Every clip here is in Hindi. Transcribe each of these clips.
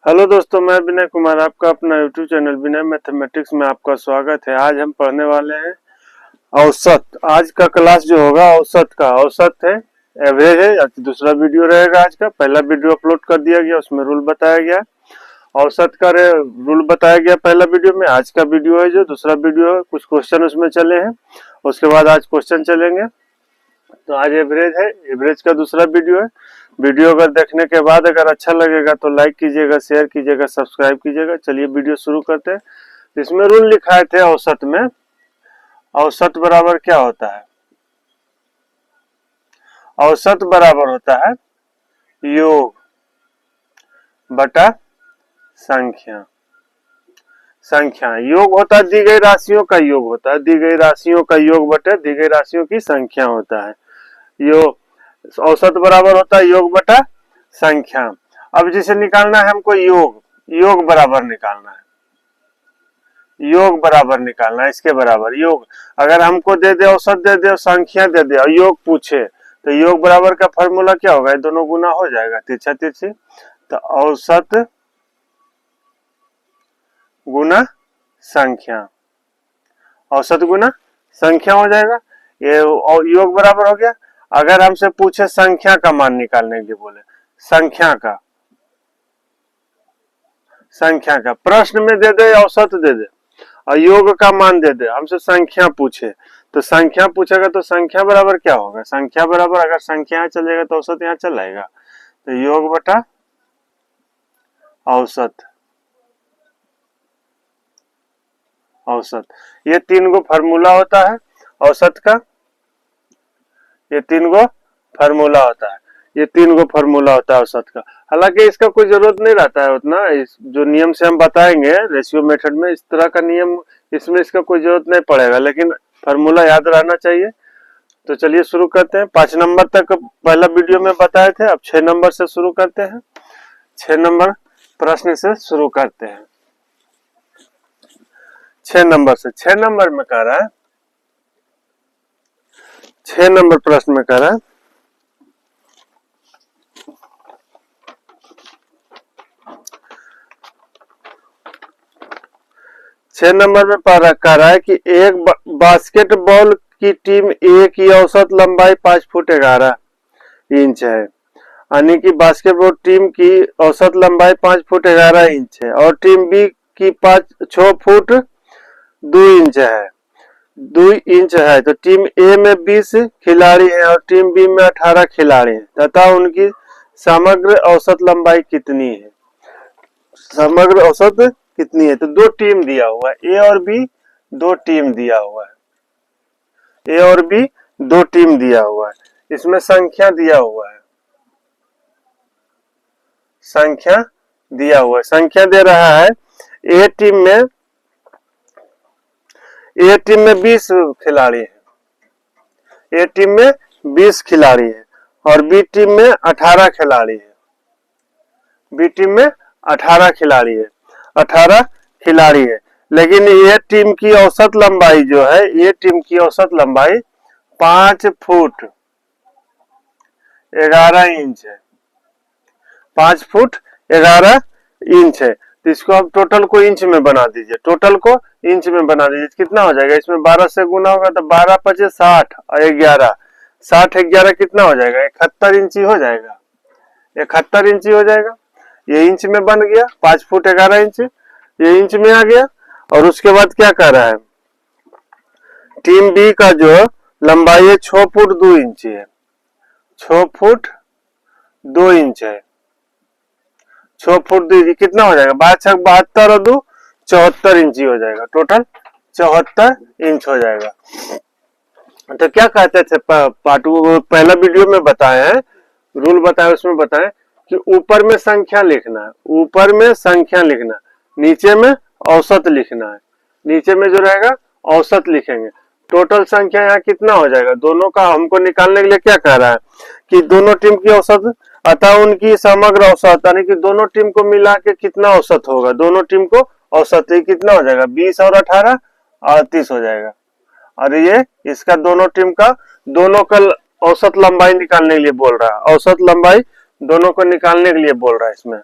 हेलो दोस्तों, मैं विनय कुमार, आपका अपना यूट्यूब चैनल विनय मैथमेटिक्स में आपका स्वागत है। आज हम पढ़ने वाले हैं औसत। आज का क्लास जो होगा औसत का, औसत है, एवरेज है। दूसरा वीडियो रहेगा। आज का पहला वीडियो अपलोड कर दिया गया, उसमें रूल बताया गया, औसत का रूल बताया गया पहला वीडियो में। आज का वीडियो है जो दूसरा वीडियो है, कुछ क्वेश्चन उसमें चले हैं, उसके बाद आज क्वेश्चन चलेंगे। तो आज एवरेज है, एवरेज का दूसरा वीडियो है। वीडियो अगर देखने के बाद अगर अच्छा लगेगा तो लाइक कीजिएगा, शेयर कीजिएगा, सब्सक्राइब कीजिएगा। चलिए वीडियो शुरू करते हैं। इसमें रूल लिखाए थे औसत में। औसत बराबर क्या होता है? औसत बराबर होता है योग बटा संख्या। संख्या योग होता है, दी गई राशियों का योग होता है, दी गई राशियों का योग बटे दी गई राशियों की संख्या होता है। योग औसत बराबर होता है योग बटा संख्या। अब जिसे निकालना है हमको योग बराबर निकालना है, योग बराबर निकालना है, इसके बराबर योग। अगर हमको दे दे, औसत दे दे, संख्या दे दे और योग पूछे तो योग बराबर का फॉर्मूला क्या होगा? दोनों गुना हो जाएगा, तिरछा तिरछी। तो औसत गुना संख्या, औसत गुना संख्या हो जाएगा। ये योग बराबर हो गया। अगर हमसे पूछे संख्या का मान निकालने के लिए बोले, संख्या का प्रश्न में दे दे, औसत दे दे और योग का मान दे दे, हमसे संख्या पूछे तो संख्या पूछेगा तो संख्या बराबर क्या होगा? संख्या बराबर, अगर संख्या यहाँ चलेगा तो औसत यहाँ चल जाएगा। तो योग बटा औसत, औसत। ये तीन गो फार्मूला होता है औसत का, ये तीन गो फार्मूला होता है, ये तीन गो फार्मूला होता है औसत का। हालांकि इसका कोई जरूरत नहीं रहता है उतना, इस जो नियम से हम बताएंगे रेशियो मेथड में, इस तरह का नियम इसमें इसका कोई जरूरत नहीं पड़ेगा, लेकिन फार्मूला याद रहना चाहिए। तो चलिए शुरू करते हैं। 5 नंबर तक पहला वीडियो में बताए थे, अब 6 नंबर से शुरू करते हैं। 6 नंबर प्रश्न से शुरू करते हैं। 6 नंबर से, 6 नंबर में कह रहा है, 6 नंबर प्रश्न में कह रहा है, छह नंबर में कह रहा है कि एक बास्केटबॉल की टीम ए की औसत लंबाई 5 फुट 11 इंच है, यानी कि बास्केटबॉल टीम की औसत लंबाई 5 फुट 11 इंच है और टीम बी की 6 फुट 2 इंच है, 2 इंच है। तो टीम ए में 20 खिलाड़ी हैं और टीम बी में 18 खिलाड़ी हैं तथा उनकी समग्र औसत लंबाई कितनी है? समग्र औसत कितनी है? तो 2 टीम दिया हुआ है, ए और बी 2 टीम दिया हुआ है, ए और बी 2 टीम दिया हुआ है। इसमें संख्या दिया हुआ है, संख्या दिया हुआ है, संख्या दे रहा है। ए टीम में 20 खिलाड़ी हैं, ए टीम में 20 खिलाड़ी हैं और बी टीम में 18 खिलाड़ी हैं, बी टीम में 18 खिलाड़ी है, 18 खिलाड़ी है। लेकिन ये टीम की औसत लंबाई जो है, ये टीम की औसत लंबाई 5 फुट 11 इंच है, 5 फुट 11 इंच है। तो इसको आप टोटल को इंच में बना दीजिए, टोटल को इंच में बना दीजिए। कितना हो जाएगा? इसमें 12 से गुना होगा तो 12 पचे 60 और 11, 60 11 कितना हो जाएगा? 71 इंची हो जाएगा, 71 इंची हो जाएगा। ये इंच में बन गया, 5 फुट 11 इंच, ये इंच में आ गया। और उसके बाद क्या कह रहा है? टीम बी का जो लंबाई है 6 फुट 2 इंच है, 6 फुट 2 इंच है, 6 फुट 2 इंच कितना हो जाएगा? 72 और 2 74 इंची हो जाएगा, टोटल 74 इंच हो जाएगा। तो क्या कहते थे पार्ट पहला वीडियो में बताए हैं, रूल बताए, उसमें बताए कि ऊपर में संख्या लिखना है, ऊपर में संख्या लिखना, नीचे में औसत लिखना है। नीचे में जो रहेगा औसत लिखेंगे। टोटल संख्या यहाँ कितना हो जाएगा? दोनों का हमको निकालने के लिए क्या कह रहा है कि दोनों टीम की औसत, अतः उनकी समग्र औसत, यानी कि दोनों टीम को मिला के कितना औसत होगा? दोनों टीम को औसत कितना हो जाएगा? 20 और 18 38 हो जाएगा। और ये इसका दोनों टीम का, दोनों का औसत लंबाई निकालने के लिए बोल रहा है, औसत लंबाई दोनों को निकालने के लिए बोल रहा है इसमें।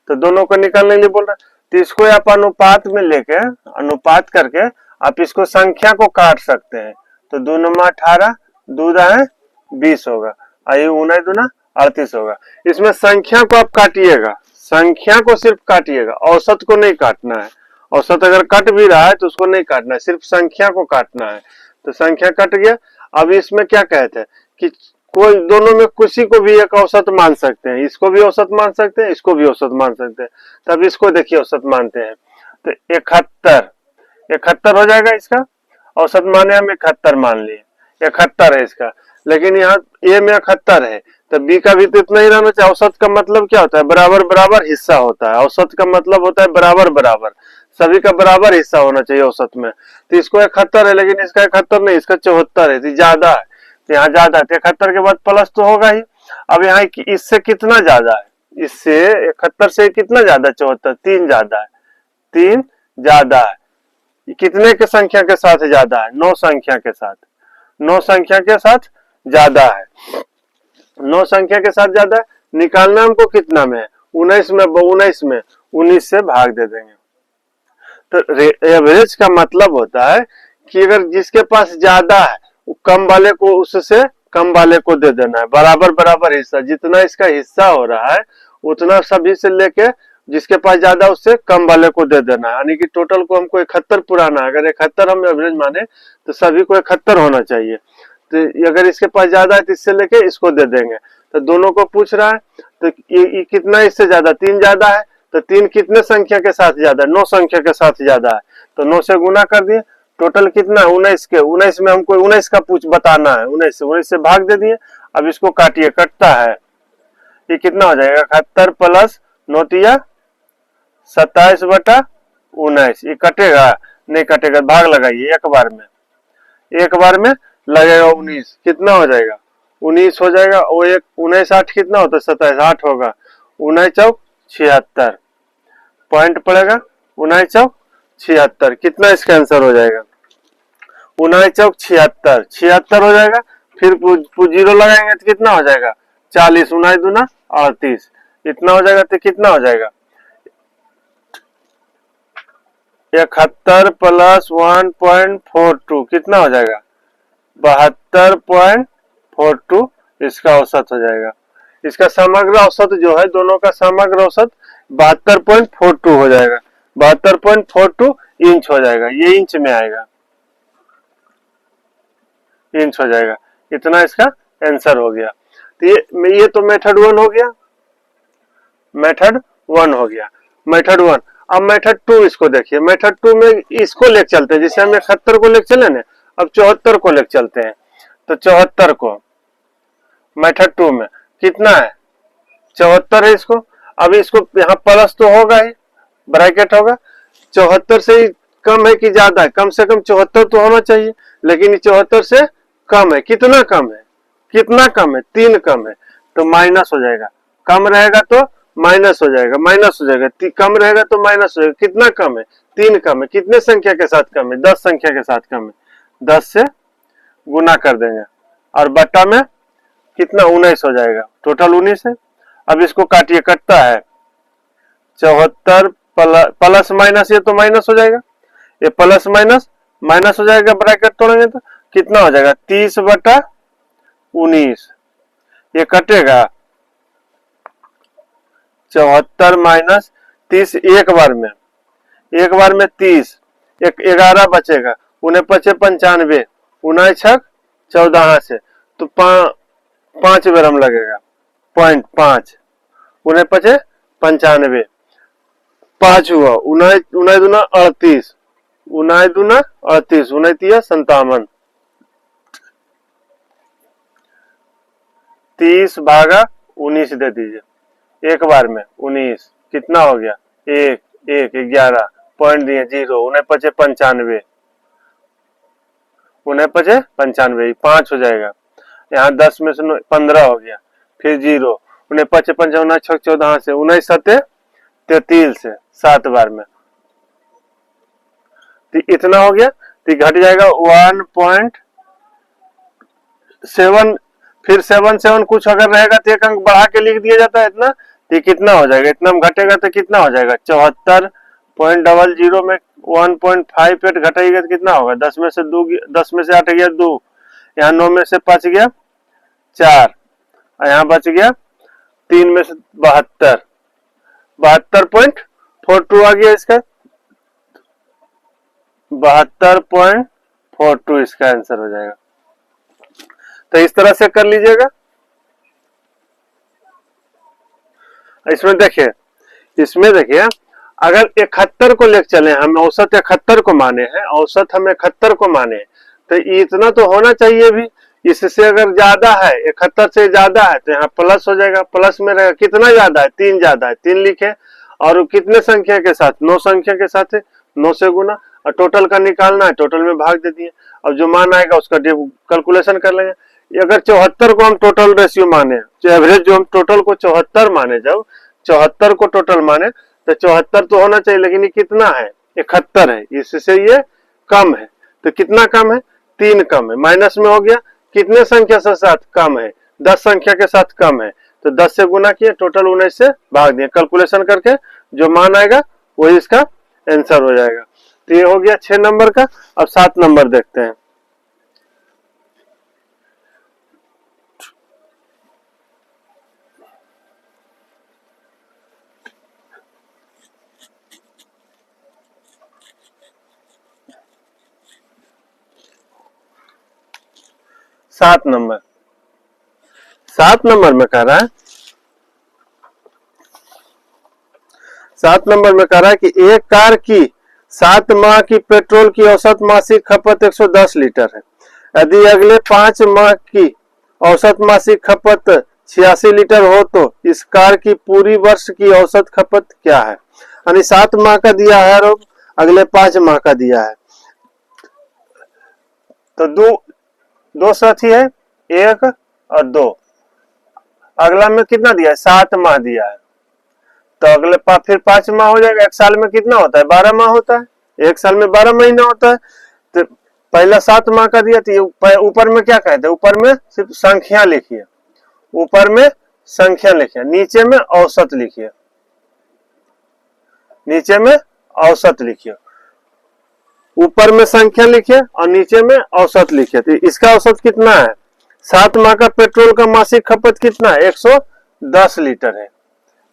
तो दोनों को निकालने के लिए बोल रहा है। तो इसको आप अनुपात में लेके, अनुपात करके आप इसको संख्या को काट सकते हैं। तो 2 9 18, 2 है 20 होगा, आइए 9 दूना 38 होगा। इसमें संख्या को आप काटिएगा, संख्या को सिर्फ काटिएगा, औसत को नहीं काटना है। औसत अगर कट भी रहा है तो उसको नहीं काटना है, सिर्फ संख्या को काटना है। तो संख्या कट गया। अब इसमें क्या कहते हैं कि कोई दोनों में किसी को भी एक औसत मान सकते हैं, इसको भी औसत मान सकते हैं, इसको भी औसत मान सकते हैं। तब इसको देखिए औसत मानते हैं तो 71, 71 हो जाएगा। इसका औसत माने हम 71 मान लिए, 71 है इसका। लेकिन यहाँ ए में 71 है तो बी का भी तो इतना ही रहना चाहिए। औसत का मतलब क्या होता है? बराबर बराबर हिस्सा होता है। औसत का मतलब होता है बराबर बराबर, सभी का बराबर हिस्सा होना चाहिए औसत में। तो इसको 71 है, लेकिन इसका 71 नहीं, इसका 74 है, तो ज्यादा है। तो यहाँ ज्यादा है, 71 के बाद प्लस तो होगा ही। अब यहाँ इससे कितना ज्यादा है? इससे 71 से कितना ज्यादा? 74, 3 ज्यादा है, 3 ज्यादा है। कितने के संख्या के साथ ज्यादा है? 9 संख्या के साथ, 9 संख्या के साथ ज्यादा है, 9 संख्या के साथ ज्यादा है। निकालना हमको कितना में है? 19 में, 19 से भाग दे देंगे। तो एवरेज का मतलब होता है कि अगर जिसके पास ज्यादा है कम वाले को उससे कम वाले को दे देना है, बराबर बराबर हिस्सा। जितना इसका हिस्सा हो रहा है उतना सभी से लेके जिसके पास ज्यादा उससे कम वाले को दे देना है। यानी कि टोटल को हमको 71 पुराना है। अगर 71 हम एवरेज माने तो सभी को 71 होना चाहिए। तो अगर इसके पास ज्यादा है तो इससे लेके इसको दे देंगे। तो दोनों को पूछ रहा है तो ये कितना इससे ज्यादा? 3 ज्यादा है। तो 3 कितने संख्या के साथ ज्यादा? 9 संख्या के साथ ज्यादा है। तो 9 से गुना कर दिए। टोटल कितना? 19 के। 19 में हमको 19 का पूछ बताना है। 19 से भाग दे दिए। अब इसको काटिए, कटता है। ये कितना हो जाएगा? 71 प्लस 9 तिया 27 बटा 19। ये कटेगा? नहीं कटेगा, भाग लगाइए एक बार में, एक बार में लगेगा 19। कितना हो जाएगा? 19 हो जाएगा। वो एक 19 8 कितना होता है? 27, 8 होगा। 19 चौक 76 पॉइंट पड़ेगा। 19 चौक 76 कितना इसका आंसर हो जाएगा? 19 चौक 76, 76 हो जाएगा। फिर जीरो लगाएंगे तो कितना हो जाएगा? 40, 19 दूना 38, इतना हो जाएगा। तो कितना हो जाएगा? 71 प्लस 1.42 कितना हो जाएगा? 72.42 इसका औसत हो जाएगा। इसका समग्र औसत जो है, दोनों का समग्र औसत 72.42 हो जाएगा। 72.42 इंच हो जाएगा। ये इंच में आएगा, इंच हो जाएगा। इतना इसका आंसर हो गया। तो ये तो मेथड 1 हो गया, मेथड 1 हो गया, मेथड 1। अब मेथड 2 इसको देखिए। मेथड 2 में इसको लेके चलते हैं, जैसे हम 71 को लेके चले ना, अब 74 को लेके चलते हैं। तो 74 को मेथड 2 में कितना है? 74 है इसको। अब इसको यहाँ प्लस तो होगा ही, ब्रैकेट होगा। 74 से ही कम है कि ज्यादा है? कम से कम 74 तो होना चाहिए, लेकिन ये 74 से कम है। कितना कम है? कितना कम है? 3 कम है, तो माइनस हो जाएगा। कम रहेगा तो माइनस हो जाएगा, माइनस हो जाएगा। कम रहेगा तो माइनस हो जाएगा। कितना कम है? 3 कम है। कितने संख्या के साथ कम है? 10 संख्या के साथ कम है। 10 से गुना कर देंगे और बट्टा में कितना? 19 हो जाएगा। टोटल 19 है। अब इसको काटिए, कटता है। 74 प्लस माइनस, ये तो माइनस हो जाएगा। ये प्लस माइनस माइनस हो जाएगा, ब्रैकेट तोड़ेंगे तो कितना हो जाएगा? 30 बटा 19। ये कटेगा। 74 माइनस 30 एक बार में, एक बार में 30, एक 11 बचेगा। 19 पचे 95, 19 छक 14 से तो 5 ग्राम लगेगा। 0.5, 19 पचे 95, 5 हुआ। 19 दूना 38, 19 दूना 38, 19 तिया 57, 30 भागा 19 दे दीजिए एक बार में। 19 कितना हो गया? 1 1 11 पॉइंट दिए 0। 19 पचे 95, 19 पचे 95, 5 हो जाएगा। यहाँ 10 में से 15 हो गया, फिर 0। 19 पचे 55, 6 14 से 19 सते 33 से 7 बार में, तो इतना हो गया। तो घट जाएगा 1.7। फिर 7 कुछ अगर रहेगा तो एक अंक बढ़ा के लिख दिया जाता है इतना। ये कितना हो जाएगा, इतना में घटेगा तो कितना हो जाएगा 74.00 में 1.58 घटाइएगा तो कितना होगा, 10 में से 8 गया 2, यहाँ 9 में से 5 गया 4, और यहाँ बच गया 3 में से 72.42 आ गया इसका, 72.42 इसका आंसर हो जाएगा। तो इस तरह से कर लीजिएगा। इसमें देखिए अगर 71 को लेकर चले, हम औसत 71 को माने हैं, औसत हम 71 को माने, तो इतना तो होना चाहिए भी। इससे अगर ज्यादा है, 71 से ज्यादा है तो यहाँ प्लस हो जाएगा, प्लस में रहेगा। कितना ज्यादा है, 3 ज्यादा है, 3 लिखे, और कितने संख्या के साथ, 9 संख्या के साथ है, 9 से गुना, और टोटल का निकालना है, टोटल में भाग दे दिए। अब जो मान आएगा उसका कैलकुलेशन कर लेंगे। अगर 74 को हम टोटल रेशियो माने, एवरेज जो हम टोटल को 74 माने, जब 74 को टोटल माने तो 74 तो होना चाहिए, लेकिन ये कितना है, 71 है, इससे ये कम है। तो कितना कम है, 3 कम है, माइनस में हो गया। कितने संख्या से साथ कम है, 10 संख्या के साथ कम है, तो 10 से गुना किए, टोटल 19 से भाग दिए, कैलकुलेशन करके जो मान आएगा वही इसका आंसर हो जाएगा। तो ये हो गया 6 नंबर का। अब 7 नंबर देखते हैं। सात नंबर में कह रहा है, 7 नंबर में कह रहा है कि एक कार की 7 माह की पेट्रोल की औसत मासिक खपत 110 लीटर है। यदि अगले 5 माह की औसत मासिक खपत 86 लीटर हो तो इस कार की पूरी वर्ष की औसत खपत क्या है। यानी 7 माह का दिया है और अगले 5 माह का दिया है। तो दो साथी है, 1 और 2। अगला में कितना दिया है, 7 माह दिया है, तो अगले फिर 5 माह हो जाएगा। एक साल में कितना होता है, 12 माह होता है, एक साल में 12 महीना होता है। तो पहला 7 माह का दिया, तो ऊपर में क्या कहते हैं, ऊपर में सिर्फ संख्या लिखिए, ऊपर में संख्या लिखिए, नीचे में औसत लिखिए, नीचे में औसत लिखिए, ऊपर में संख्या लिखिए और नीचे में औसत लिखिए। तो इसका औसत कितना है, 7 माह का पेट्रोल का मासिक खपत कितना है, 110 लीटर है,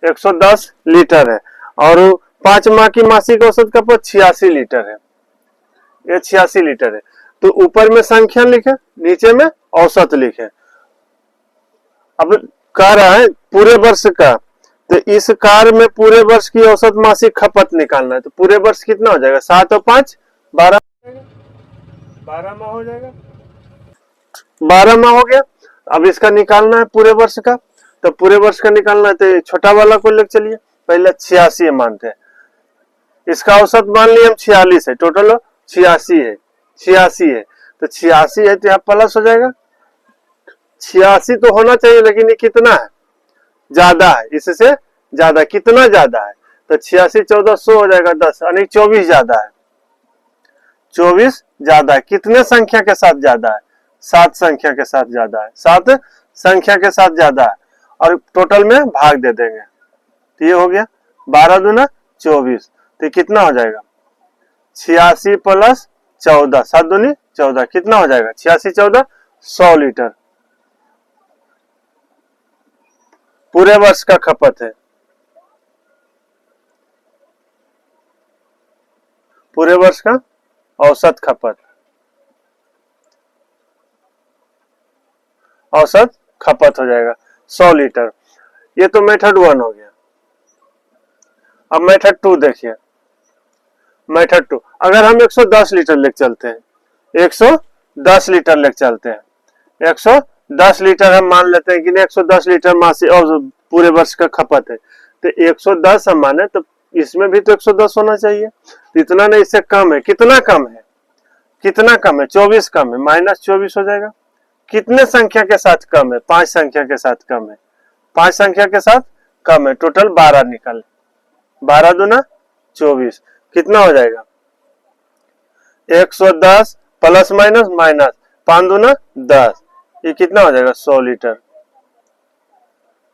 110 लीटर है, और 5 माह की मासिक औसत खपत 86 लीटर है, ये 86 लीटर है। तो ऊपर में संख्या लिखे, नीचे में औसत लिखे। अब कह रहा है पूरे वर्ष का, तो इस कार में पूरे वर्ष की औसत मासिक खपत निकालना है। तो पूरे वर्ष कितना हो जाएगा, 7 और 5 12 माह हो जाएगा, 12 माह हो गया। अब इसका निकालना है पूरे वर्ष का, तो पूरे वर्ष का निकालना है, तो छोटा वाला को लेकर चलिए, पहले 86 मानते हैं, इसका औसत मान लिया हम 46 है, टोटल 86 है, 86 है, तो 86 है तो यहाँ प्लस हो जाएगा। 86 तो होना चाहिए, लेकिन ये कितना है, ज्यादा है, इससे ज्यादा, कितना ज्यादा है, तो 86 1400 हो जाएगा 10, यानी 24 ज्यादा है, 24 ज्यादा है। कितने संख्या के साथ ज्यादा है, 7 संख्या के साथ ज्यादा है, 7 संख्या के साथ ज्यादा है, और टोटल में भाग दे देंगे। तो ये हो गया 12 दूना 24, तो कितना हो जाएगा, 86 प्लस 14, 7 दूनी 14, कितना हो जाएगा, 86 14 100 लीटर पूरे वर्ष का खपत है, पूरे वर्ष का औसत खपत, औसत खपत हो जाएगा 100 लीटर। ये तो मेथड 1 हो गया। अब मेथड 2 देखिए, मेथड 2 अगर हम 110 लीटर लेके चलते हैं, 110 लीटर लेके चलते हैं, 110 लीटर हम मान लेते हैं कि 110 लीटर मासिक और पूरे वर्ष का खपत है, तो 110 हम माने तो इसमें भी तो 110 होना चाहिए। तो इतना नहीं, इससे कम है, कितना कम है, कितना कम है, 24 कम है, माइनस 24 हो जाएगा। कितने संख्या के साथ कम है, 5 संख्या के साथ कम है, 5 संख्या के साथ कम है, टोटल 12 निकल, 12 दूना 24, कितना हो जाएगा, 110 प्लस माइनस माइनस 5 दूना 10, ये कितना हो जाएगा 100 लीटर,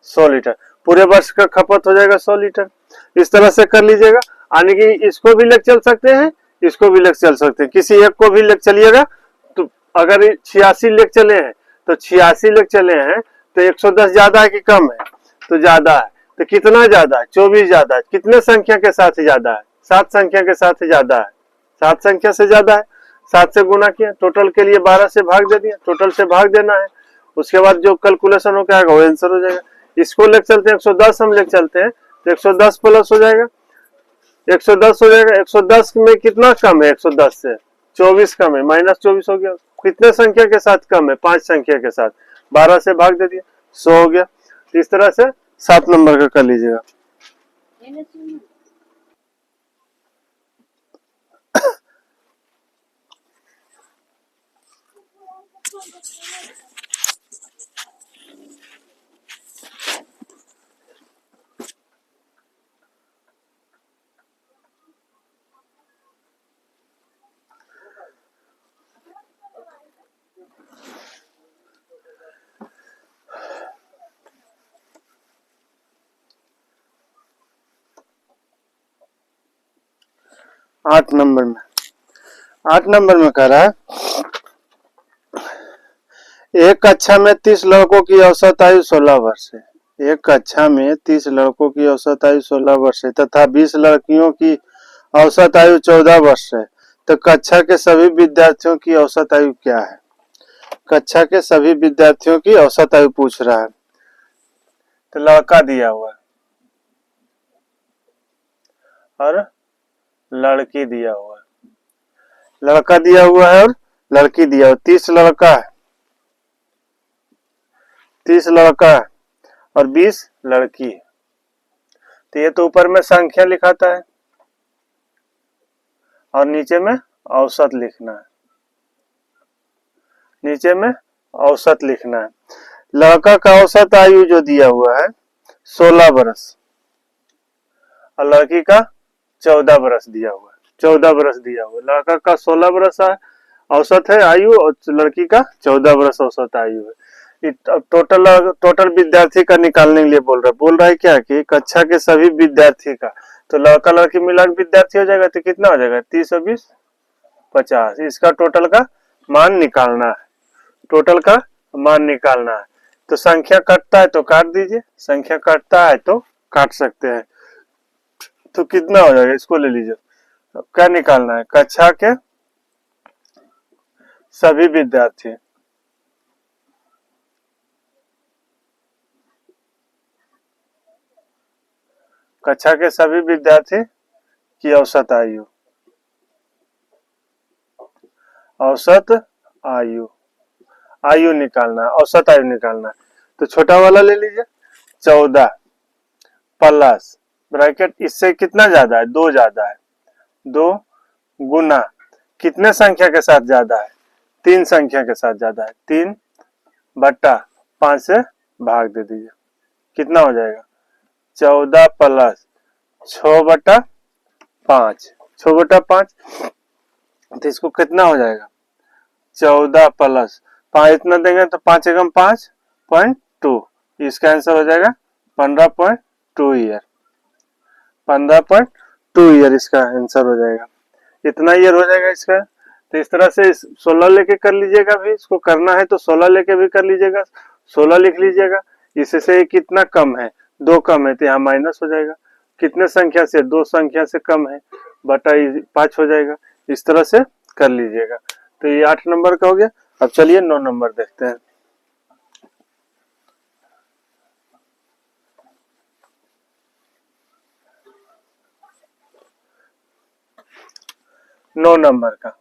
100 लीटर पूरे वर्ष का खपत हो जाएगा 100 लीटर। इस तरह से कर लीजिएगा, यानी कि इसको भी लेकर चल सकते हैं, इसको भी लेकर चल सकते हैं, किसी एक को भी लेकर चलिएगा। तो अगर 86 लेकर चले हैं तो 86 लेकर चले हैं तो 110 ज्यादा है कि कम है? तो ज्यादा है। तो कितना ज्यादा है? 24 ज्यादा है। कितने संख्या के साथ ज्यादा है? 7 संख्या के साथ ज्यादा है। 7 संख्या से ज्यादा है, 7 से गुना किया, टोटल के लिए 12 से भाग दे दिया, टोटल से भाग देना है। उसके बाद जो कैलकुलेशन हो क्या वो आंसर हो जाएगा। इसको लेकर चलते हैं 110, हम लेकर चलते हैं तो 110 प्लस हो जाएगा, 110 हो जाएगा। 110 में कितना कम है? 110 से 24 कम है, -24 हो गया। कितने संख्या के साथ कम है? 5 संख्या के साथ, 12 से भाग दे दिया, 100 हो गया। तो इस तरह से 7 नंबर का कर लीजिएगा। 8 नंबर में, 8 नंबर में कह रहा है एक कक्षा में 30 लड़कों की औसत आयु 16 वर्ष है। एक कक्षा में 30 लड़कों की औसत आयु 16 वर्ष है तथा 20 लड़कियों की औसत आयु 14 वर्ष है। तो कक्षा के सभी विद्यार्थियों की औसत आयु क्या है? कक्षा के सभी विद्यार्थियों की औसत आयु पूछ रहा है। तो लड़का दिया हुआ है और लड़की दिया हुआ है, लड़का दिया हुआ है और लड़की दिया हुआ। 30 लड़का है, 30 लड़का है और 20 लड़की है। तो ये तो ऊपर में संख्या लिखाता है और नीचे में औसत लिखना है, नीचे में औसत लिखना है। लड़का का औसत आयु जो दिया हुआ है 16 वर्ष और लड़की का 14 वर्ष दिया हुआ है, 14 वर्ष दिया हुआ। लड़का का 16 वर्ष औसत है आयु और लड़की का 14 वर्ष औसत आयु है। टोटल विद्यार्थी का निकालने के लिए बोल रहा है क्या कि कक्षा के सभी विद्यार्थी का। तो लड़का लड़की मिला के विद्यार्थी हो जाएगा तो कितना हो जाएगा? 30 और 20 50। इसका टोटल का मान निकालना है, टोटल का मान निकालना है। तो संख्या कटता है तो काट दीजिए, संख्या कटता है तो काट सकते हैं। तो कितना हो जाएगा? इसको ले लीजिए। क्या निकालना है? कक्षा के सभी विद्यार्थी, कक्षा के सभी विद्यार्थी की औसत आयु, औसत आयु, आयु निकालना है, औसत आयु निकालना है। तो छोटा वाला ले लीजिए, 14 प्लस ब्रैकेट, इससे कितना ज्यादा है? 2 ज्यादा है, 2 गुना कितने संख्या के साथ ज्यादा है? 3 संख्या के साथ ज्यादा है। 3 बट्टा 5 से भाग दे दीजिए, कितना हो जाएगा? 14 प्लस 6 बट्टा 5, 6 बट्टा 5। तो इसको कितना हो जाएगा? 14 प्लस 5, इतना देंगे तो 5 एकम 5.2, इसका आंसर हो जाएगा 15.2 ईयर, 15.2 ईयर इसका आंसर हो जाएगा। इतना ईयर हो जाएगा इसका। तो इस तरह से 16 लेके कर लीजिएगा, भी इसको करना है तो 16 लेके भी कर लीजिएगा, 16 लिख लीजिएगा। इससे कितना कम है? 2 कम है तो यहाँ माइनस हो जाएगा। कितने संख्या से? 2 संख्या से कम है, बटा 5 हो जाएगा। इस तरह से कर लीजिएगा। तो ये 8 नंबर का हो गया। अब चलिए 9 नंबर देखते हैं। 9 नंबर का,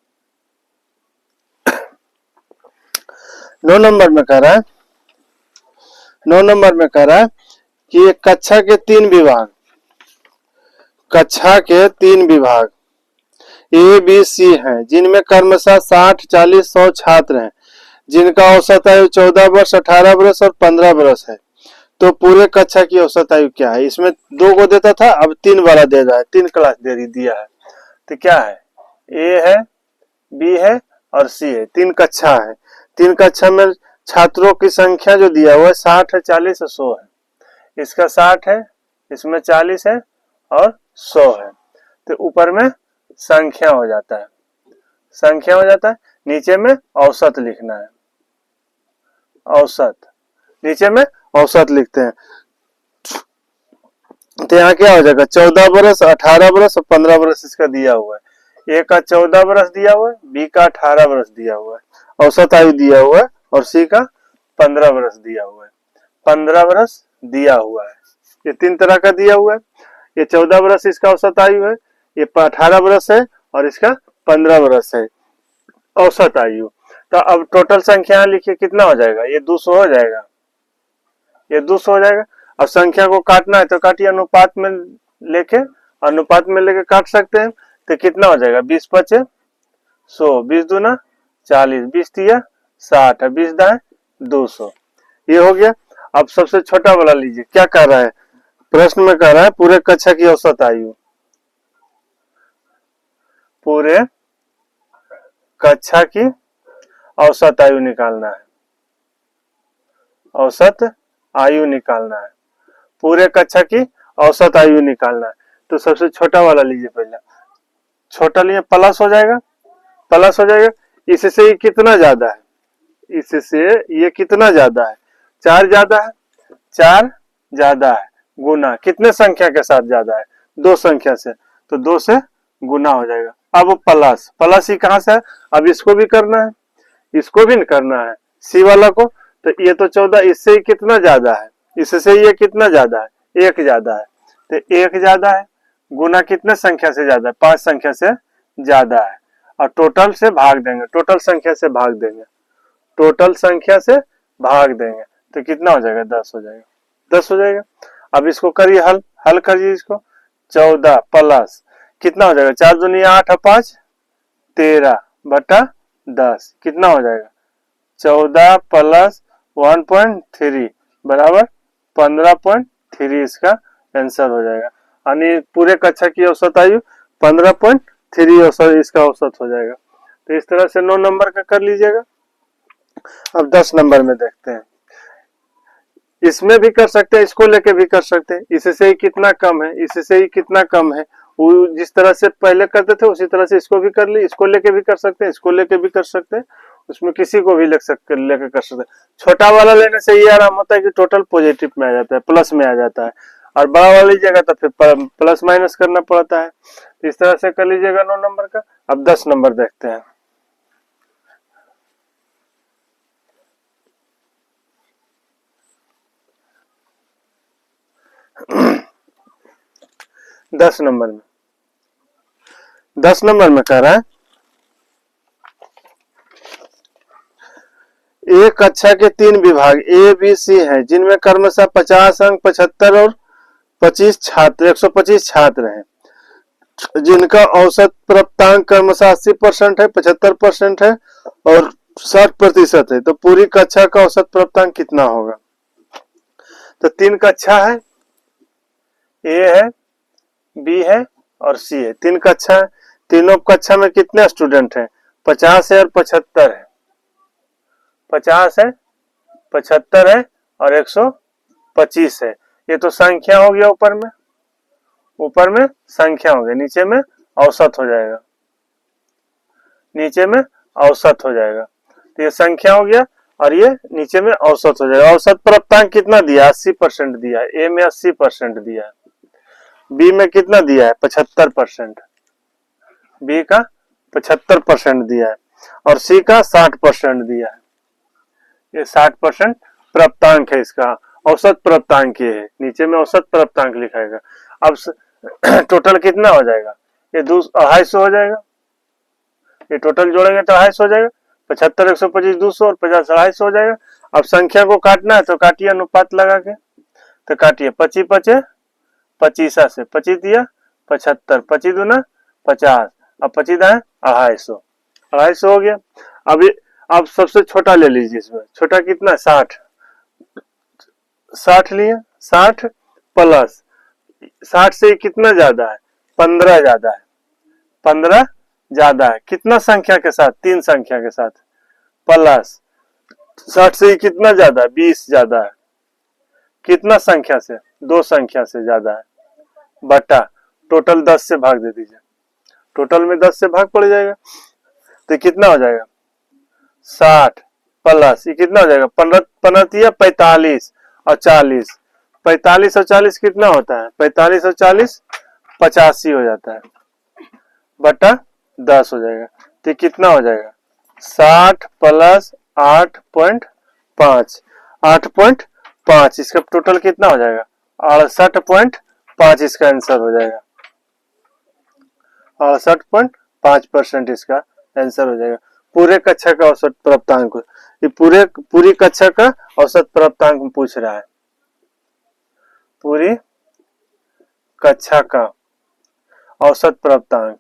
9 नंबर में कह रहा है, 9 नंबर में कह रहा है कि एक कक्षा के 3 विभाग, कक्षा के 3 विभाग ए बी सी हैं, जिनमें क्रमशः 60, 40, 100 छात्र हैं, जिनका औसत आयु 14 वर्ष, 18 वर्ष और 15 वर्ष है। तो पूरे कक्षा की औसत आयु क्या है? इसमें 2 को देता था, अब 3 वाला दे रहा है, 3 क्लास दे दिया है। तो क्या है? ए है, बी है और सी है। 3 कक्षा है। 3 कक्षा में छात्रों की संख्या जो दिया हुआ है 60 है, 40 है, 100 है। इसका 60 है, इसमें 40 है और 100 है। तो ऊपर में संख्या हो जाता है, संख्या हो जाता है, नीचे में औसत लिखना है, औसत, नीचे में औसत लिखते हैं। तो यहाँ क्या हो जाएगा, 14 बरस, 18 बरस और 15 बरस इसका दिया हुआ है। ए का 14 बरस दिया हुआ है, बी का 18 बरस दिया हुआ है, औसत आयु दिया हुआ है, और सी का 15 बरस दिया हुआ है। 15 बरस दिया हुआ है, ये 3 तरह का दिया हुआ है। ये 14 बरस इसका औसत आयु है, ये 18 बरस है और इसका 15 बरस है औसत आयु। तो अब टोटल संख्या लिखिए, कितना हो जाएगा, ये 200 हो जाएगा, ये 200 हो जाएगा। अब संख्या को काटना है तो काटिए, अनुपात में लेके, अनुपात में लेके काट सकते हैं। तो कितना हो जाएगा, 20 पचे 100, 20 दूना 40, 20 तिया 60, 20 दाएं 200, ये हो गया। अब सबसे छोटा वाला लीजिए, क्या कह रहा है, प्रश्न में कह रहा है पूरे कक्षा की औसत आयु, पूरे कक्षा की औसत आयु निकालना है, औसत आयु निकालना है, पूरे कक्षा की औसत आयु निकालना है। तो सबसे छोटा वाला लीजिए, पहले छोटा लिए प्लस हो जाएगा, प्लस हो जाएगा। इससे ये कितना ज्यादा है, इससे ये कितना ज्यादा है, 4 ज्यादा है, 4 ज्यादा है, गुना कितने संख्या के साथ ज्यादा है, 2 संख्या से, तो 2 से गुना हो जाएगा। अब प्लस, प्लस ही कहां से है, अब इसको भी करना है, इसको भी करना है, सी वाला को। तो ये तो 14, इससे ही कितना ज्यादा है, इससे ये कितना ज्यादा है, 1 ज्यादा है। तो 1 ज्यादा है, गुना कितने संख्या से ज्यादा है, 5 संख्या से ज्यादा है, और टोटल से भाग देंगे, टोटल संख्या से भाग देंगे, टोटल संख्या से भाग देंगे, तो कितना हो जाएगा, 10 हो जाएगा, 10 हो जाएगा। अब इसको करिए हल, हल करिए इसको, 14 प्लस कितना हो जाएगा, 4 दूनी 8 और 5 13 बटा 10, कितना हो जाएगा, 14 प्लस 1.3 बराबर 15.3, इसका आंसर हो जाएगा। यानी पूरे कक्षा की औसत आयु 15.3 औसत, इसका औसत हो जाएगा। तो इस तरह से 9 नंबर का कर लीजिएगा। अब 10 नंबर में देखते हैं, इसमें भी कर सकते हैं, इसको लेके भी कर सकते हैं, इससे ही कितना कम है, इससे ही कितना कम है, वो जिस तरह से पहले करते थे उसी तरह से इसको भी कर ली, इसको लेके भी कर सकते हैं, इसको लेके भी कर सकते हैं, उसमें किसी को भी लेके कर सकते हैं। छोटा वाला लेने से ये आराम होता है कि टोटल पॉजिटिव में आ जाता है, प्लस में आ जाता है, और बड़ा वाला लीजिएगा तो फिर प्लस माइनस करना पड़ता है। तो इस तरह से कर लीजिएगा 9 नंबर का। अब 10 नंबर देखते हैं। 10 नंबर में, 10 नंबर में कह रहा है एक कक्षा के 3 विभाग ए बी सी हैं, जिनमें क्रमशः 50 अंक, 75 और 25 छात्र, 125 छात्र हैं, जिनका औसत प्राप्तांक क्रमशः 80% है, 75% है और 60% है। तो पूरी कक्षा का औसत प्राप्तांक कितना होगा। तो 3 कक्षा है, ए है, बी है और सी है, 3 कक्षा है। तीनों कक्षा में कितने स्टूडेंट हैं, 50 है और 75 है, 50 है, 75 है और 125 है। ये तो संख्या हो गया, ऊपर में संख्या हो गया, नीचे में औसत हो जाएगा, नीचे में औसत हो जाएगा। तो ये संख्या हो गया और ये नीचे में औसत हो जाएगा। औसत प्राप्तांक कितना दिया, 80% दिया है, ए में 80% दिया है, बी में कितना दिया है, 75%, बी का 75% दिया है और सी का 60% दिया है। ये 60% प्राप्तांक है, इसका औसत प्राप्तांक ये है, नीचे में औसत प्राप्तांक लिखाएगा। अब टोटल कितना हो जाएगा, ये 250 हो जाएगा, ये टोटल जोड़ेंगे तो 250 हो जाएगा, 75, 125, 200 और 50, 250 हो जाएगा। अब संख्या को काटना है तो काटिए अनुपात लगा के, तो काटिए 25 पचे 25 से 25 दिया 75, 25 दूना 50, अब 25 दाएं 250, 250 हो गया। अब सबसे छोटा ले लीजिए, इसमें छोटा कितना, 60, 60 लिए, 60 प्लस 60 से कितना ज्यादा है, 15 ज्यादा है, 15 ज्यादा है, कितना संख्या के साथ, 3 संख्या के साथ, प्लस 60 से कितना ज्यादा है, 20 ज्यादा है, कितना संख्या से, दो संख्या से ज्यादा है, बटा टोटल 10 से भाग दे दीजिए, टोटल में 10 से भाग पड़ जाएगा, तो कितना हो जाएगा 60 प्लस ये कितना हो जाएगा 15 45 और 40, 45 और 40 कितना होता है 45 और 40 85 हो जाता है, बटा 10 हो जाएगा, तो कितना हो जाएगा 60 प्लस 8.5, 8.5 इसका टोटल कितना हो जाएगा 68.5, इसका आंसर हो जाएगा 68.5% इसका आंसर हो जाएगा। पूरे कक्षा का औसत प्राप्तांक, ये पूरी कक्षा का औसत प्राप्तांक पूछ रहा है, पूरी कक्षा का औसत प्राप्तांक,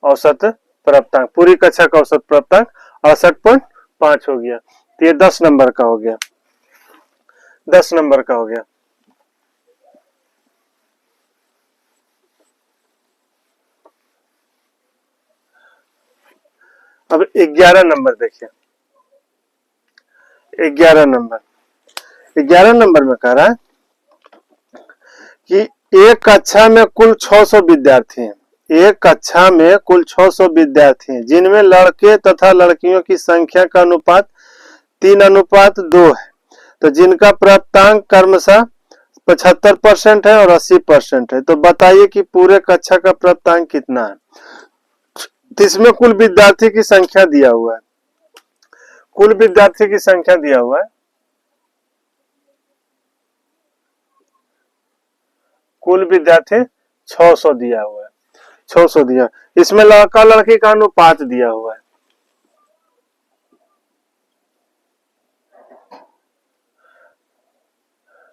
औसत प्राप्तांक, पूरी कक्षा का औसत प्राप्तांक 68.5 हो गया, तो ये 10 नंबर का हो गया, 10 नंबर का हो गया। अब 11 नंबर देखिए, 11 नंबर में कह रहा है कि एक कक्षा में कुल 600 विद्यार्थी हैं, एक कक्षा में कुल 600 विद्यार्थी हैं, जिनमें लड़के तथा लड़कियों की संख्या का अनुपात 3:2 है, तो जिनका प्राप्तांक क्रमशः 75% है और 80% है, तो बताइए कि पूरे कक्षा का प्राप्तांक कितना है। तो इसमें कुल विद्यार्थी की संख्या दिया हुआ है, कुल विद्यार्थी की संख्या दिया हुआ है, कुल विद्यार्थी 600 दिया हुआ है, 600 दिया, इसमें लड़का लड़की का अनुपात दिया हुआ है,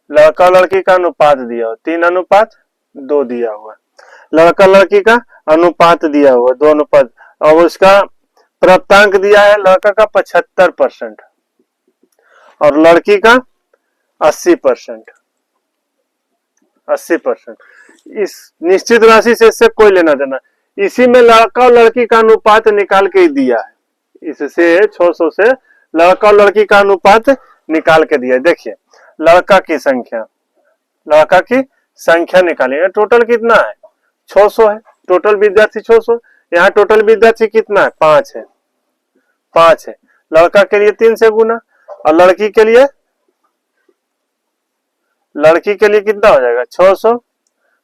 लड़का लड़की का अनुपात दिया हुआ 3:2 दिया हुआ है, लड़का लड़की का अनुपात दिया हुआ 2:, और उसका प्राप्तांक दिया है लड़का का 75% और लड़की का 80%, 80%। इस निश्चित राशि से इससे कोई लेना देना, इसी में लड़का और लड़की का अनुपात निकाल के ही दिया है, इससे 600 से लड़का और लड़की का अनुपात निकाल के दिया है। देखिए लड़का की संख्या निकालिएगा, टोटल कितना है 600 है, टोटल विद्यार्थी 600, यहाँ टोटल विद्यार्थी कितना है 5 है, 5 है, लड़का के लिए 3 से गुना और लड़की के लिए कितना हो जाएगा 600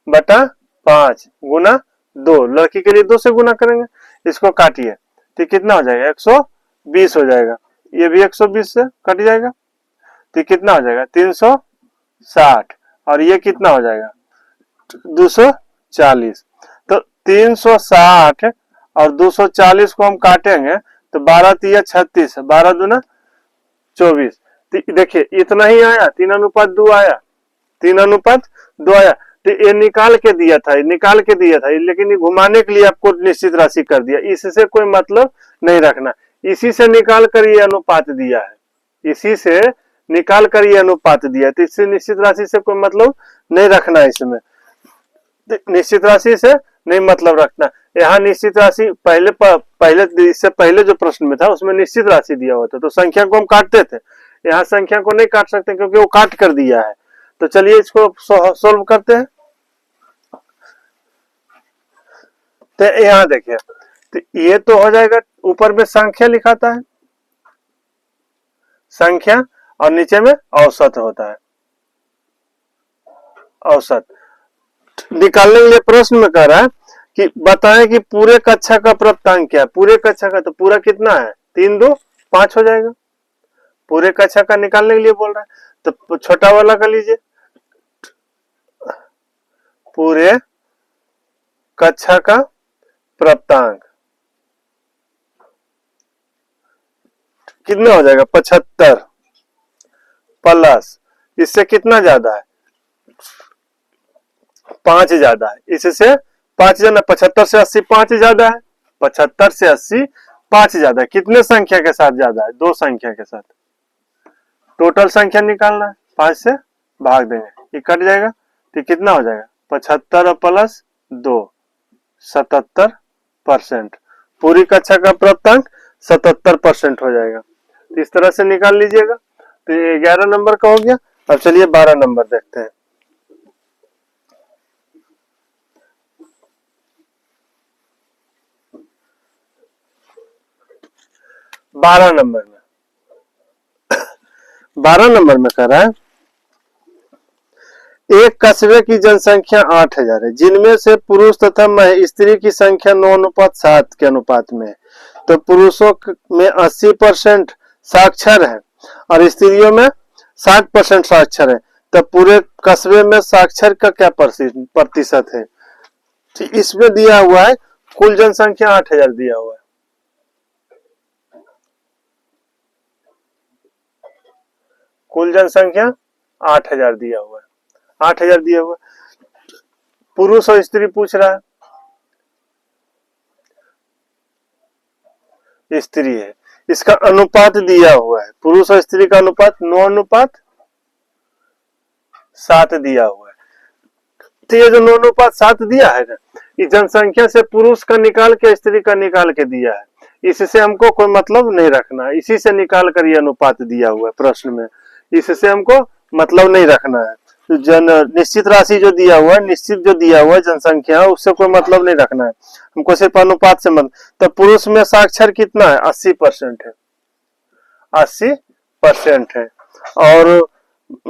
बटा 5 गुना 2, लड़की के लिए 2 से गुना करेंगे, इसको काटिए तो कितना हो जाएगा 120 हो जाएगा, ये भी 120 से कट जाएगा, तो कितना हो जाएगा 360 और ये कितना हो जाएगा 240, तो 360 और 240 को हम काटेंगे तो 12 तिया 36, 12 दूना 24, देखिए इतना ही आया, 3:2 आया, 3:2 आया, तो ये निकाल के दिया था, लेकिन ये घुमाने के लिए आपको निश्चित राशि कर दिया, इससे कोई मतलब नहीं रखना, इसी से निकाल कर ये अनुपात दिया है, इसी से निकाल कर ये अनुपात दिया है, तो इससे निश्चित राशि से कोई मतलब नहीं रखना, इसमें निश्चित राशि से नहीं मतलब रखना। यहाँ निश्चित राशि पहले इससे पहले जो प्रश्न में था उसमें निश्चित राशि दिया हुआ था, तो संख्या को हम काटते थे, यहाँ संख्या को नहीं काट सकते क्योंकि वो काट कर दिया है। तो चलिए इसको सोल्व करते हैं। तो यहाँ देखिए, तो ये तो हो जाएगा, ऊपर में संख्या लिखाता है, संख्या, और नीचे में औसत होता है, औसत निकालने के लिए प्रश्न में कह रहा है कि बताएं कि पूरे कक्षा का प्राप्तांक क्या है, पूरे कक्षा का, तो पूरा कितना है 3 2 5 हो जाएगा, पूरे कक्षा का निकालने के लिए बोल रहा है, तो छोटा वाला कर लीजिए, पूरे कक्षा का प्राप्तांक कितना हो जाएगा 75 प्लस, इससे कितना ज्यादा है 5 ज्यादा है, इससे 5 ज्यादा, 75 से 80 5 ज्यादा है, 75 से 80 5 ज्यादा है, कितने संख्या के साथ ज्यादा है 2 संख्या के साथ, टोटल संख्या निकालना है, 5 से भाग देंगे, ये कट जाएगा, तो कितना हो जाएगा 75 प्लस 2 77%, पूरी कक्षा का प्राप्तांक 77% हो जाएगा। तो इस तरह से निकाल लीजिएगा। तो ये 11 नंबर का हो गया। अब चलिए 12 नंबर देखते हैं। 12 नंबर में 12 नंबर में कह रहा है एक कस्बे की जनसंख्या 8000 है, जिनमें से पुरुष तथा स्त्री की संख्या 9:7 के अनुपात में है। तो पुरुषों में 80% साक्षर है और स्त्रियों में 60% साक्षर है। तो पूरे कस्बे में साक्षर का क्या प्रतिशत है? तो इसमें दिया हुआ है कुल जनसंख्या 8000 दिया हुआ है। कुल जनसंख्या 8000 दिया हुआ है, 8000 दिया हुआ है। पुरुष और स्त्री पूछ रहा है, स्त्री है, इसका अनुपात दिया हुआ है, पुरुष और स्त्री का अनुपात 9:7 दिया हुआ है। तो ये जो 9:7 दिया है ना, इस जनसंख्या से पुरुष का निकाल के स्त्री का निकाल के दिया है। इससे हमको कोई मतलब नहीं रखना है, इसी से निकाल कर ये अनुपात दिया हुआ है प्रश्न में, इससे हमको मतलब नहीं रखना है। जन निश्चित राशि जो दिया हुआ है, निश्चित जो दिया हुआ है जनसंख्या, उससे कोई मतलब नहीं रखना है हमको, सिर्फ अनुपात से मतलब। तो पुरुष में साक्षर कितना है? 80% है, 80% है, और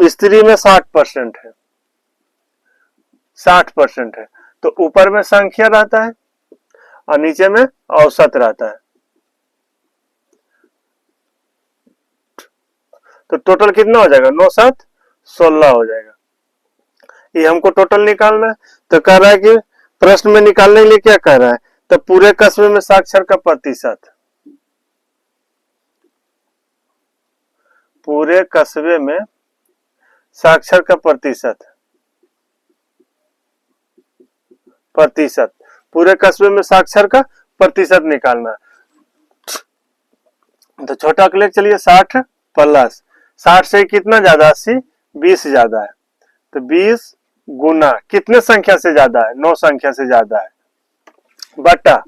स्त्री में 60% है, 60% है। तो ऊपर में संख्या रहता है और नीचे में औसत रहता है। तो टोटल कितना हो जाएगा? 9 7 16 हो जाएगा। ये हमको टोटल निकालना है। तो कह रहा है कि प्रश्न में निकालने के लिए क्या कह रहा है? तो पूरे कस्बे में साक्षर का प्रतिशत, पूरे कस्बे में साक्षर का प्रतिशत, पूरे कस्बे में साक्षर का प्रतिशत निकालना है। तो छोटा क्लिक चलिए 60 प्लस 60 से कितना ज्यादा? 80, 20 ज्यादा है। तो 20 गुना कितने संख्या से ज्यादा है? 9 संख्या से ज्यादा है। बटा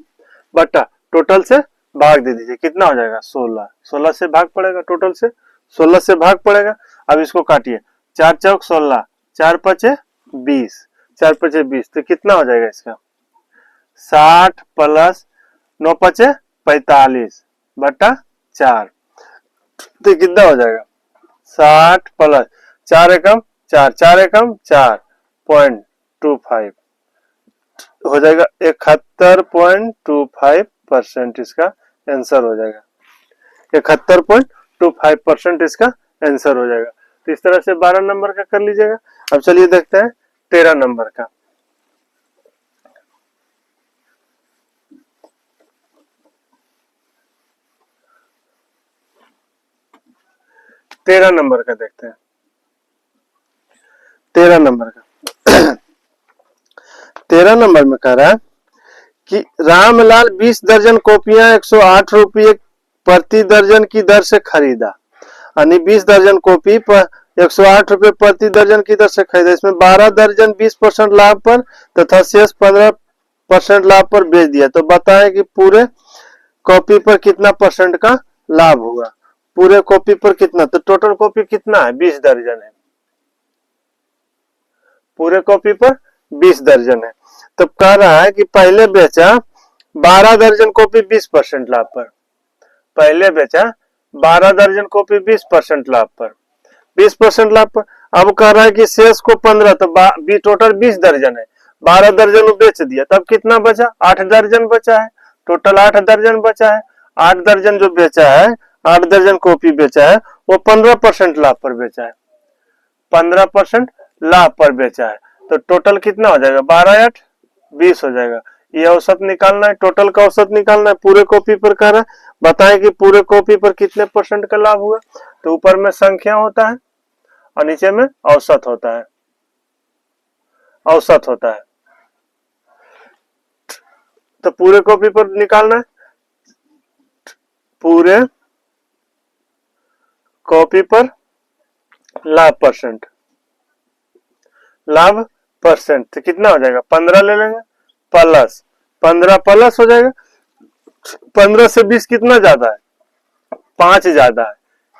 टोटल से भाग दे दीजिए, कितना हो जाएगा? 16। 16 से भाग पड़ेगा, टोटल से 16 से भाग पड़ेगा। अब इसको काटिए, 4 चौक 16, 4 पचे 20, 4 पचे 20, तो कितना हो जाएगा इसका? 60 प्लस 9 पचे 45 बटा 4, तो कितना हो जाएगा? 60 प्लस 4 एकम 4, 4 एकम 4.25 हो जाएगा। 71.25% इसका आंसर हो जाएगा। 71.25% इसका आंसर हो जाएगा। तो इस तरह से 12 नंबर का कर लीजिएगा। अब चलिए देखते हैं 13 नंबर का। 13 नंबर का देखते हैं। 13 नंबर का 13 नंबर में कह रहा है कि रामलाल 20 दर्जन कॉपियां 108 रुपये प्रति दर्जन की दर से खरीदा, यानी 20 दर्जन कॉपी पर 108 रुपये प्रति दर्जन की दर से खरीदा। इसमें 12 दर्जन 20% लाभ पर तथा शेष 15% लाभ पर बेच दिया। तो बताएं कि पूरे कॉपी पर कितना परसेंट का लाभ हुआ? पूरे कॉपी पर कितना? तो टोटल कॉपी कितना है? 20 दर्जन है, पूरे कॉपी पर 20 दर्जन है। तो कह रहा है कि पहले बेचा 12 दर्जन कॉपी 20% लाभ पर, पहले बेचा 12 दर्जन कॉपी 20% लाभ पर, 20% लाभ पर। अब कह रहा है कि शेष को 15, तो टोटल 20 दर्जन है, 12 दर्जन बेच दिया, तब कितना बचा? 8 दर्जन बचा है, टोटल 8 दर्जन बचा है। 8 दर्जन जो बेचा है, 8 दर्जन कॉपी बेचा है, वो 15% लाभ पर बेचा है, 15% लाभ पर बेचा है। तो टोटल कितना हो जाएगा? 12 8 20 हो जाएगा। ये औसत निकालना है, टोटल का औसत निकालना है। पूरे कॉपी पर कह रहा है, बताएं कि पूरे कॉपी पर कितने परसेंट का लाभ हुआ? तो ऊपर में संख्या होता है और नीचे में औसत होता है, औसत होता है। तो पूरे कॉपी पर निकालना है, पूरे कॉपी पर लाभ परसेंट, लाभ परसेंट, तो कितना हो जाएगा? 15 ले लेंगे प्लस 15 प्लस हो जाएगा 15 से 20 कितना ज्यादा है? 5 ज्यादा है,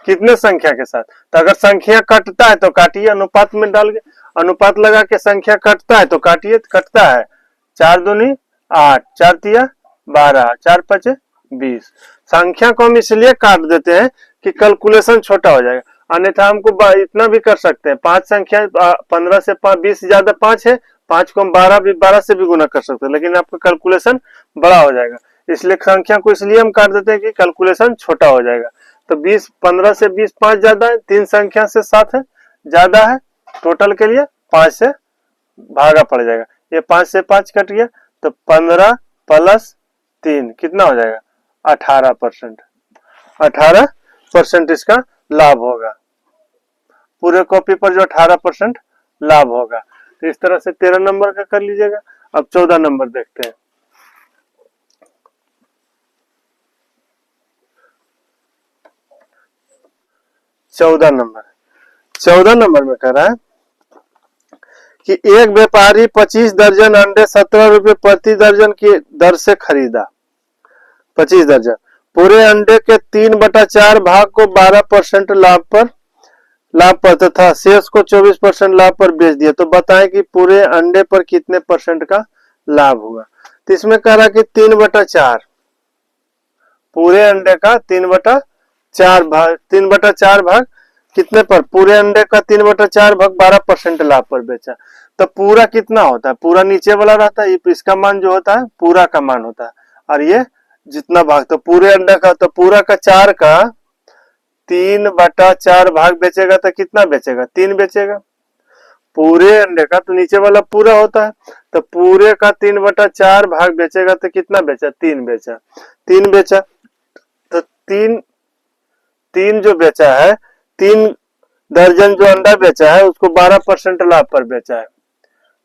कितने संख्या के साथ। तो अगर संख्या कटता है तो काटिए, अनुपात में डाल के अनुपात लगा के संख्या कटता है तो काटिए, कटता है 4 दूनी 8, 4 तिया 12, 4 पचे 20। संख्या को हम इसलिए काट देते हैं कि कैलकुलेशन छोटा हो जाएगा, अन्यथा हमको इतना भी कर सकते हैं, 5 संख्या 15 से 20 ज्यादा 5 है, 5 को हम 12 से भी गुना कर सकते हैं, लेकिन आपका कैलकुलेशन बड़ा हो जाएगा। इसलिए संख्या को इसलिए हम काट देते हैं कि कैलकुलेशन छोटा हो जाएगा। तो 20 15 से 20 5 ज्यादा है, 3 संख्या से 7 है ज्यादा है, टोटल के लिए 5 से भागा पड़ जाएगा। ये 5 से 5 कट गया तो 15 प्लस 3 कितना हो जाएगा 18%। 18% इसका लाभ होगा, पूरे कॉपी पर जो 18% लाभ होगा। तो इस तरह से 13 नंबर का कर लीजिएगा। अब 14 नंबर देखते हैं। 14 नंबर में कह रहा है कि एक व्यापारी 25 दर्जन अंडे 17 रुपए प्रति दर्जन की दर से खरीदा। 25 दर्जन पूरे अंडे के 3/4 भाग को 12% लाभ पर तथा शेष को 24% लाभ पर बेच दिया। तो बताएं कि पूरे अंडे पर कितने परसेंट का लाभ हुआ। तो इसमें कह रहा कि 3/4 पूरे अंडे का 3/4 भाग कितने पर, पूरे अंडे का 3/4 भाग 12% लाभ पर बेचा। तो पूरा कितना होता है, पूरा नीचे वाला रहता है, इसका मान जो होता है पूरा का मान होता है, और ये जितना भाग, तो पूरे अंडे का तो पूरा का 4 का 3/4 भाग बेचेगा तो कितना बेचेगा 3 बेचेगा। पूरे अंडे का तो नीचे वाला पूरा होता है, तो पूरे का 3/4 भाग बेचेगा तो कितना बेचा 3 बेचा। 3 बेचा तो 3 जो बेचा है, 3 दर्जन जो अंडा बेचा है उसको 12% लाभ पर बेचा है,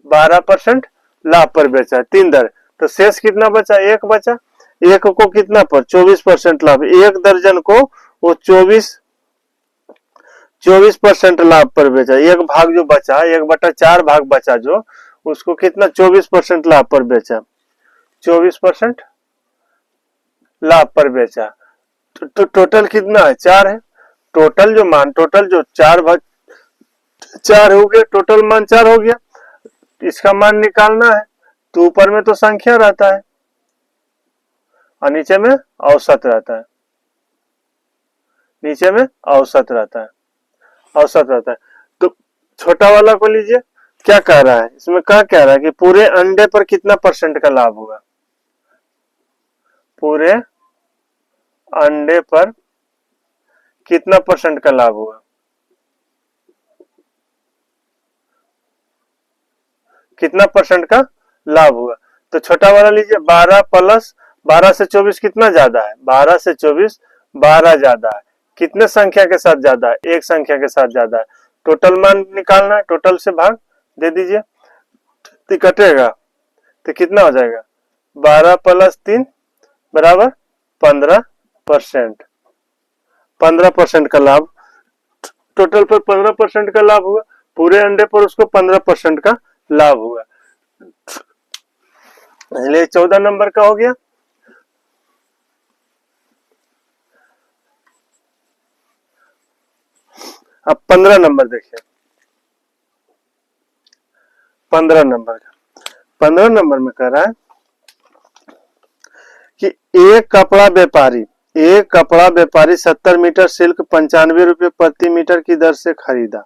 12% लाभ पर बेचा है 3 दर। तो शेष कितना बचा, 1 बचा। 1 को कितना पर 24% लाभ, 1 दर्जन को वो 24% लाभ पर बेचा। एक भाग जो बचा 1/4 भाग बचा जो, उसको कितना 24% लाभ पर बेचा, 24% लाभ पर बेचा। तो टोटल कितना है 4 है। टोटल जो मान, टोटल जो 4 हो गया, टोटल मान 4 हो गया। इसका मान निकालना है तो ऊपर में तो संख्या रहता है और नीचे में औसत रहता है, नीचे में औसत रहता है, औसत रहता है। तो छोटा वाला को लीजिए, क्या कह रहा है इसमें, क्या कह रहा है कि पूरे अंडे पर कितना परसेंट का लाभ होगा, पूरे अंडे पर कितना परसेंट का लाभ होगा, कितना परसेंट का लाभ हुआ। तो छोटा वाला लीजिए, 12 प्लस 12 से 24 कितना ज्यादा है, 12 से 24 12 ज्यादा है, कितने संख्या के साथ ज्यादा है, एक संख्या के साथ ज्यादा है। टोटल मान निकालना है, टोटल से भाग दे दीजिए तो कटेगा तो कितना हो जाएगा 12 प्लस 3 बराबर 15%। 15% का लाभ, टोटल पर 15% का लाभ हुआ, पूरे अंडे पर उसको 15% का लाभ हुआ। इसलिए 14 नंबर का हो गया। अब 15 नंबर देखिए, 15 नंबर का, 15 नंबर में कह रहा है कि एक कपड़ा व्यापारी 70 मीटर सिल्क 95 रुपए प्रति मीटर की दर से खरीदा।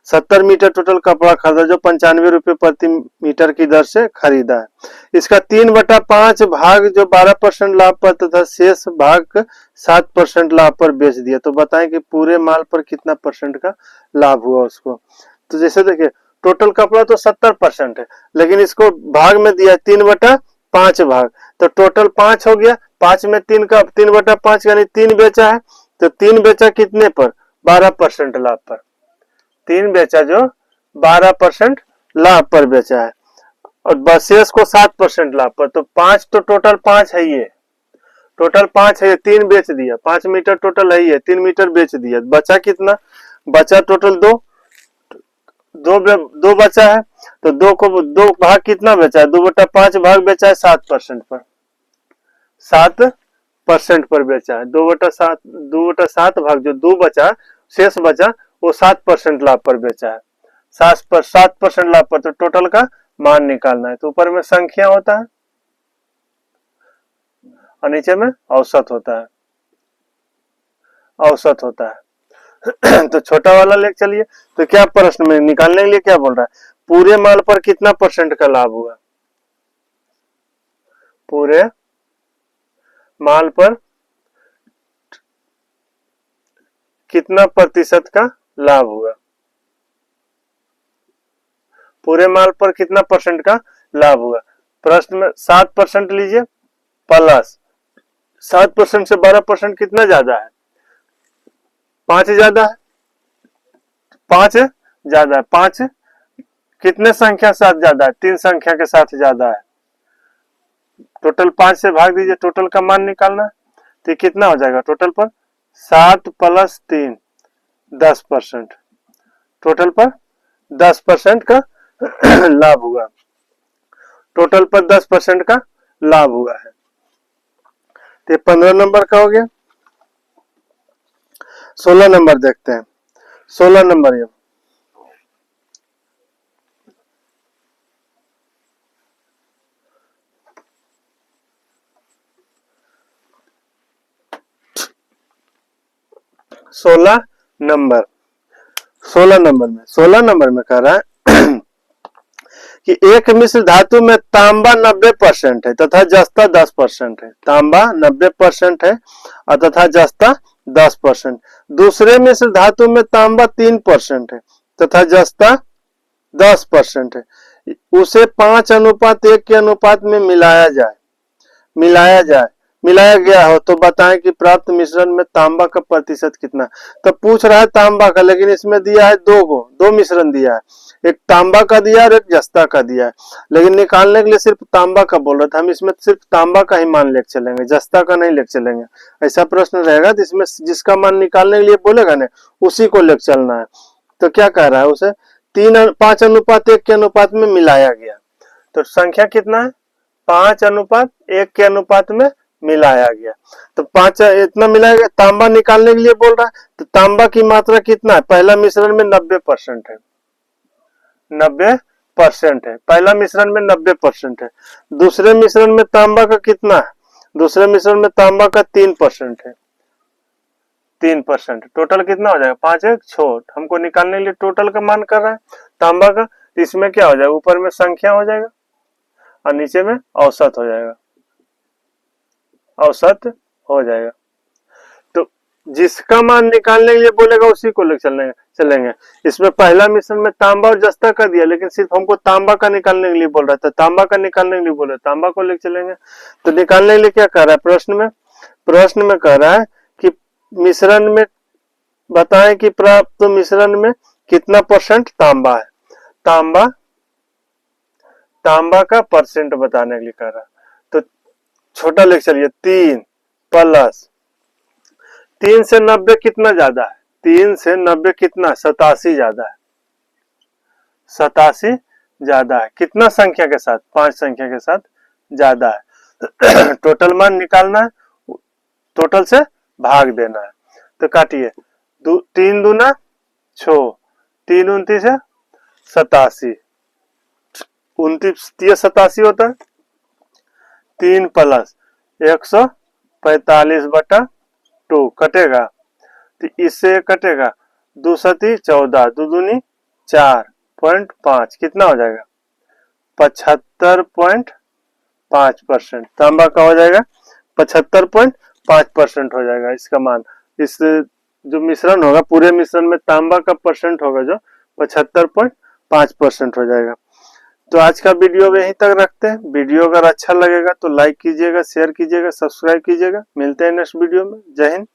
70 मीटर टोटल कपड़ा खरीदा जो 95 रुपए प्रति मीटर की दर से खरीदा है। इसका 3/5 भाग जो 12% लाभ पर तथा शेष भाग 7% लाभ पर बेच दिया। तो बताएं कि पूरे माल पर कितना परसेंट का लाभ हुआ उसको। तो जैसे देखिए टोटल कपड़ा तो 70% है, लेकिन इसको भाग में दिया 3/5 भाग, तो टोटल 5 हो गया, 5 में 3/5 यानी 3 बेचा है, तो 3 बेचा कितने पर 12% लाभ पर, 3 बेचा जो 12% लाभ पर बेचा है, और शेष को 7% लाभ पर। तो 5 तो टोटल 5 है, ये टोटल 5 है, 3 बेच दिया, 5 मीटर टोटल है, ये 3 मीटर बेच दिया, बचा कितना, बचा टोटल 2 बचा है। तो 2 भाग कितना बेचा है, 2/5 भाग बेचा है 7% पर, 7 परसेंट पर बेचा है। 2/7 भाग जो 2 बचा शेष बचा वो 7% लाभ पर बेचा है। 7% लाभ पर, तो टोटल का मान निकालना है। तो ऊपर में संख्या होता है और नीचे में औसत होता है, औसत होता है। तो छोटा वाला ले चलिए। तो क्या प्रश्न में निकालने के लिए क्या बोल रहा है, पूरे माल पर कितना परसेंट का लाभ हुआ, पूरे माल पर कितना प्रतिशत का लाभ हुआ, पूरे माल पर कितना परसेंट का लाभ हुआ। प्रश्न में 7% लीजिए प्लस 7% से 12% कितना ज्यादा है, 5 ज्यादा है, 5 ज्यादा है। 5 कितने संख्या साथ ज्यादा है, 3 संख्या के साथ ज्यादा है। टोटल 5 से भाग दीजिए, टोटल का मान निकालना है। तो कितना हो जाएगा टोटल पर, 7 + 3 10%, टोटल पर 10% का लाभ हुआ, टोटल पर 10% का लाभ हुआ है। तो 15 नंबर का हो गया। 16 नंबर देखते हैं। 16 नंबर ये 16 नंबर 16 नंबर में कह रहा है कि एक मिश्र धातु में तांबा 90% है तथा जस्ता 10% है। तांबा 90% है और तथा जस्ता 10%। दूसरे मिश्र धातु में तांबा 3% है तथा जस्ता 10% है। उसे 5:1 के अनुपात में मिलाया गया हो तो बताएं कि प्राप्त मिश्रण में तांबा का प्रतिशत कितना। तो पूछ रहा है तांबा का, लेकिन इसमें दिया है दो मिश्रण दिया है, एक तांबा का दिया है और एक जस्ता का दिया है। लेकिन निकालने के लिए सिर्फ तांबा का बोल रहा था, हम इसमें सिर्फ तांबा का ही मान लेकर चलेंगे, जस्ता का नहीं लेकर चलेंगे। ऐसा प्रश्न रहेगा तो इसमें जिसका मान निकालने के लिए बोलेगा ना उसी को लेकर चलना है। तो क्या कह रहा है, उसे 5:1 के अनुपात में मिलाया गया। तो संख्या कितना है, 5:1 के अनुपात में मिलाया गया। तो 5 इतना मिलाया गया, तांबा निकालने के लिए बोल रहा है। तो तांबा की मात्रा कितना है, पहला मिश्रण में 90% है, 90% है, पहला मिश्रण में 90% है। दूसरे मिश्रण में तांबा का कितना है, दूसरे मिश्रण में तांबा का 3% है, 3%। टोटल कितना हो जाएगा, 5 1 6। हमको निकालने के लिए टोटल का मान कर रहा है तांबा का। इसमें क्या हो जाएगा, ऊपर में संख्या हो जाएगा और नीचे में औसत हो जाएगा, औसत हो जाएगा। तो जिसका मान निकालने के लिए बोलेगा उसी को ले चलेंगे। इसमें पहला मिश्रण में तांबा और जस्ता का दिया, लेकिन सिर्फ हमको तांबा का निकालने के लिए बोल रहा था, तांबा का निकालने के लिए बोल रहा है, तांबा को ले चलेंगे। तो निकालने के लिए क्या कर रहा है, प्रश्न में कह रहा है कि मिश्रण में बताएं कि प्राप्त मिश्रण में कितना परसेंट तांबा है। तांबा का परसेंट बताने के लिए कह रहा है। तो छोटा लिख चलिए, 3 + 3 से 90 कितना ज्यादा है, 3 से 90 कितना, 87 ज्यादा है, 87 ज्यादा है। कितना संख्या के साथ, 5 संख्या के साथ ज्यादा है। टोटल मान निकालना है, टोटल से भाग देना है। तो काटिए, 3 दूना 6, 3 29 है 87, 29 87 होता है। 3 + 145/2 कटेगा, तो इससे कटेगा, 2 × 14, 2 दूनी 4.5, कितना हो जाएगा, 75.5%। तांबा का हो जाएगा 75.5% हो जाएगा इसका मान। इस जो मिश्रण होगा, पूरे मिश्रण में तांबा का परसेंट होगा जो 75.5% हो जाएगा। तो आज का वीडियो यहीं तक रखते हैं। वीडियो अगर अच्छा लगेगा तो लाइक कीजिएगा, शेयर कीजिएगा, सब्सक्राइब कीजिएगा। मिलते हैं नेक्स्ट वीडियो में। जय हिंद।